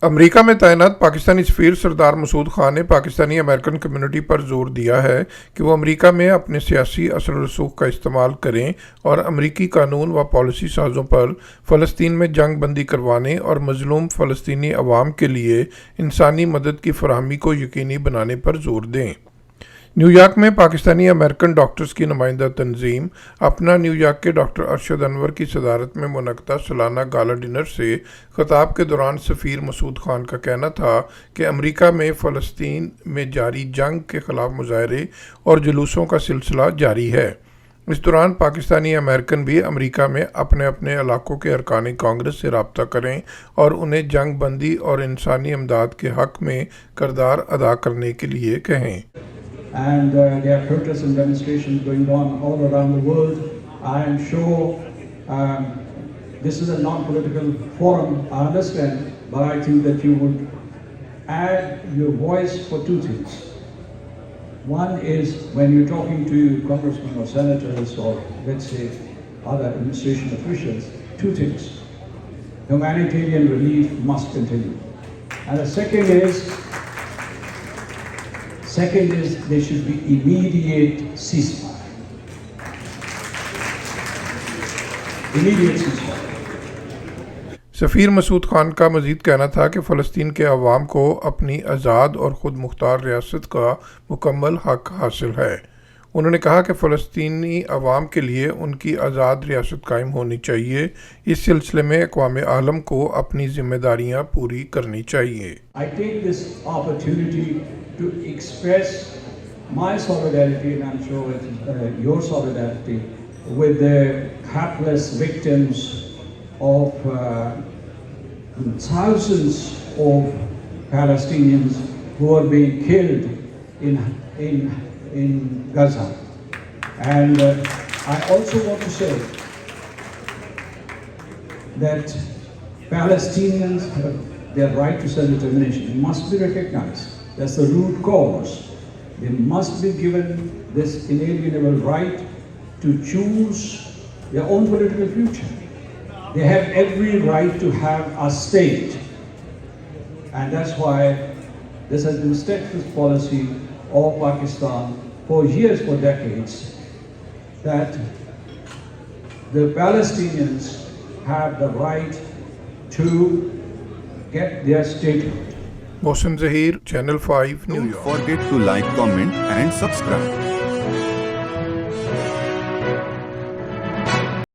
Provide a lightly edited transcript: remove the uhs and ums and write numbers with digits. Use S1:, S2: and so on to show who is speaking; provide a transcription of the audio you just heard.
S1: America में तैनात पाकिस्तानी सफ़ीर सरदार मसूद खान ने पाकिस्तानी अमेरिकन कम्युनिटी पर जोर दिया है कि वो अमेरिका में अपने सियासी असर रसूख का इस्तेमाल करें और अमेरिकी कानून व पॉलिसी साज़ों पर फ़लस्तीन में जंग बंदी करवाने और मज़लूम फ़लस्तीनी अवाम के लिए इंसानी मदद की फराहमी को यकीनी बनाने पर जोर दें। न्यूयॉर्क में पाकिस्तानी अमेरिकन डॉक्टर्स की नुमाइंदा तंजीम अपना न्यूयॉर्क के डॉक्टर अरशद अनवर की सदारत में मुनक़दा सालाना गाला डिनर से ख़िताब के दौरान सफ़ीर मसूद खान का कहना था कि अमेरिका में फ़लस्तीन में जारी जंग के ख़िलाफ़ मुजाहरे और जुलूसों का सिलसिला जारी है। इस दौरान पाकिस्तानी अमेरिकन भी अमेरिका में अपने अपने इलाकों के अरकान कांग्रेस से रब्ता करें और उन्हें जंग बंदी और इंसानी इमदाद के हक़ में किरदार अदा करने के लिए कहें।
S2: And there are protests and demonstrations going on all around the world. I am sure this is a non-political forum, I understand, but I think that you would add your voice for two things. One is when you're talking to congressmen or senators or let's say other administration officials, two things. Humanitarian relief must continue. And the second is there should be immediate ceasefire. Immediate ceasefire.
S1: सफ़ीर मसूद खान का मज़ीद कहना था कि फ़लस्तीन के अवाम को अपनी आज़ाद और ख़ुद मुख्तार रियासत का मुकम्मल हक़ हासिल है। उन्होंने कहा कि फ़लस्तीनी अवाम के लिए उनकी आज़ाद रियासत कायम होनी चाहिए। इस सिलसिले में अक़वाम आलम को अपनी ज़िम्मेदारियाँ पूरी करनी चाहिए।
S2: I take this opportunity to express my solidarity, and I'm sure with your solidarity, with the hapless victims of thousands of Palestinians who are being killed in Gaza. And I also want to say that Palestinians have their right to self-determination. It must be recognized. That's the root cause. They must be given this inalienable right to choose their own political future. They have every right to have a state. And that's why this has been steadfast policy of Pakistan for years, for decades, that the Palestinians have the right to get their statehood.
S1: Mohsin Zaheer, Channel 5, New York.
S3: Don't forget to like, comment and subscribe.